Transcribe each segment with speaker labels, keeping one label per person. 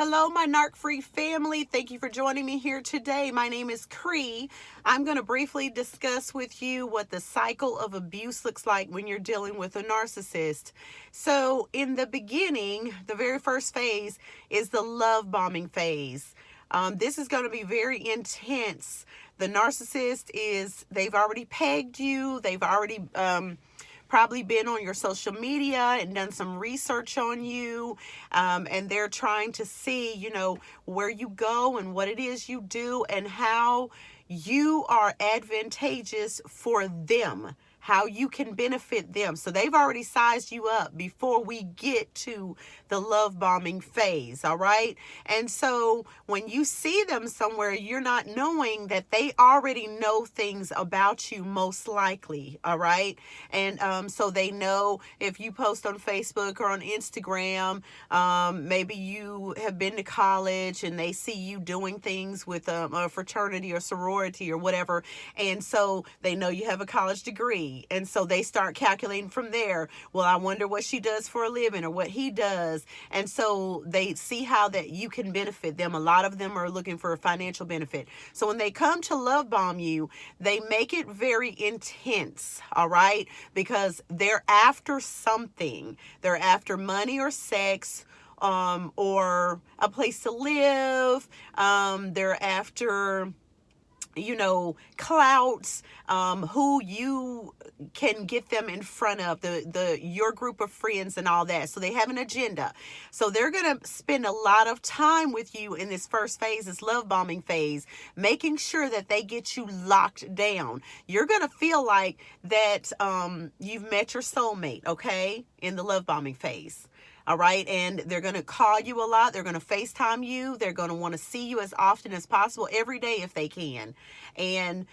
Speaker 1: Hello, my narc free family. Thank you for joining me here today. My name is Cree. I'm going to briefly discuss with you what the cycle of abuse looks like when you're dealing with a narcissist. So, in the beginning, the very first phase is the love bombing phase. This is going to be very intense. The narcissist they've already pegged you, they've already, probably been on your social media and done some research on you, and they're trying to see, where you go and what it is you do and how you are advantageous for them, how you can benefit them. So they've already sized you up before we get to the love bombing phase, all right? And so when you see them somewhere, you're not knowing that they already know things about you, most likely, all right? And so they know if you post on Facebook or on Instagram, maybe you have been to college and they see you doing things with a fraternity or sorority or whatever. And so they know you have a college degree. And so they start calculating from there. Well, I wonder what she does for a living or what he does. And so they see how that you can benefit them. A lot of them are looking for a financial benefit. So when they come to love bomb you, they make it very intense, all right? Because they're after something. They're after money or sex, or a place to live. They're after clouts, who you can get them in front of, your group of friends and all that. So they have an agenda. So they're going to spend a lot of time with you in this first phase, this love bombing phase, making sure that they get you locked down. You're going to feel like that you've met your soulmate, okay, in the love bombing phase. All right. And they're going to call you a lot. They're going to FaceTime you. They're going to want to see you as often as possible, every day if they can. And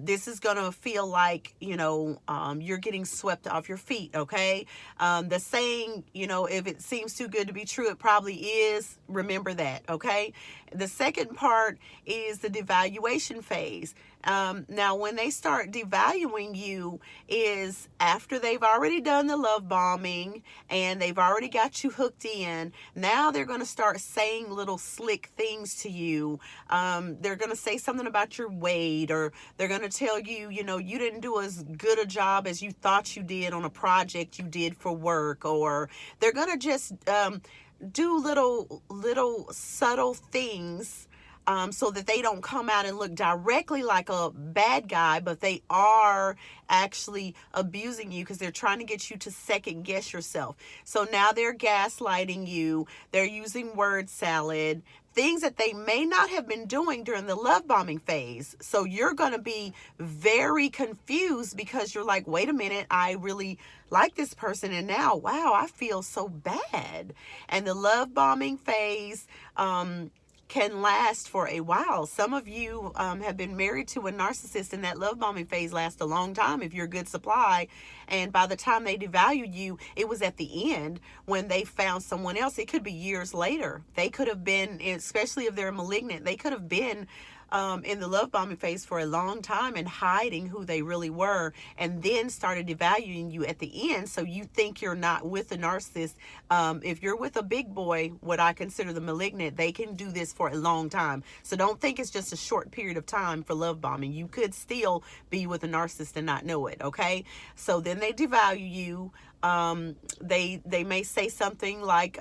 Speaker 1: this is going to feel like, you're getting swept off your feet. Okay. The saying, if it seems too good to be true, it probably is. Remember that. Okay. The second part is the devaluation phase. Now, when they start devaluing you is after they've already done the love bombing and they've already got you hooked in. Now they're going to start saying little slick things to you. They're going to say something about your weight, or they're going to tell you, you didn't do as good a job as you thought you did on a project you did for work, or they're going to just do little subtle things, so that they don't come out and look directly like a bad guy, but they are actually abusing you because they're trying to get you to second guess yourself. So now they're gaslighting you. They're using word salad, things that they may not have been doing during the love bombing phase. So you're going to be very confused because you're like, wait a minute, I really like this person. And now, wow, I feel so bad. And the love bombing phase, can last for a while. Some of you have been married to a narcissist, and that love bombing phase lasts a long time if you're a good supply. And by the time they devalued you, it was at the end when they found someone else. It could be years later. They could have been, especially if they're malignant, they could have been in the love bombing phase for a long time and hiding who they really were, and then started devaluing you at the end. So you think you're not with a narcissist. If you're with a big boy, what I consider the malignant, they can do this for a long time. So don't think it's just a short period of time for love bombing. You could still be with a narcissist and not know it. Okay. So then they devalue you. They may say something like,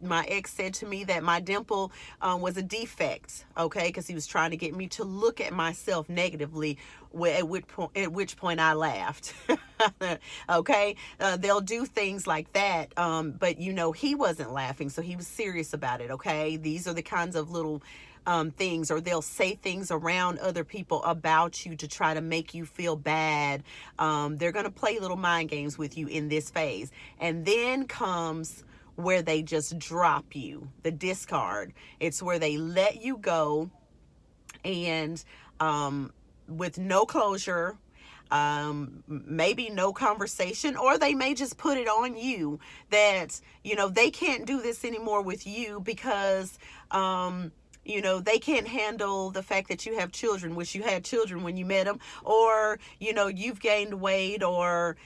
Speaker 1: my ex said to me that my dimple was a defect, okay, because he was trying to get me to look at myself negatively, at which point I laughed. Okay, they'll do things like that, but he wasn't laughing, so he was serious about it. Okay, these are the kinds of little things, or they'll say things around other people about you to try to make you feel bad. They're going to play little mind games with you in this phase. And then comes where they just drop you, the discard. It's where they let you go, and with no closure, maybe no conversation, or they may just put it on you that, they can't do this anymore with you because you know, they can't handle the fact that you have children, wish you had children when you met them, or, you know, you've gained weight, or,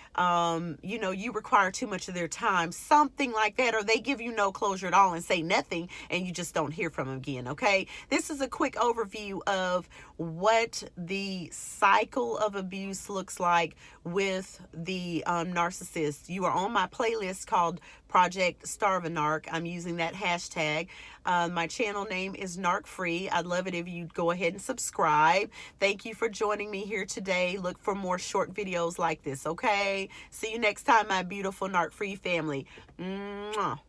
Speaker 1: you know, you require too much of their time, something like that, or they give you no closure at all and say nothing, and you just don't hear from them again. Okay, this is a quick overview of what the cycle of abuse looks like with the narcissist. You are on my playlist called Project Starve a Narc. I'm using that hashtag. My channel name is Narc Free. I'd love it if you'd go ahead and subscribe. Thank you for joining me here today. Look for more short videos like this, okay? See you next time, my beautiful Narc Free family. Mwah.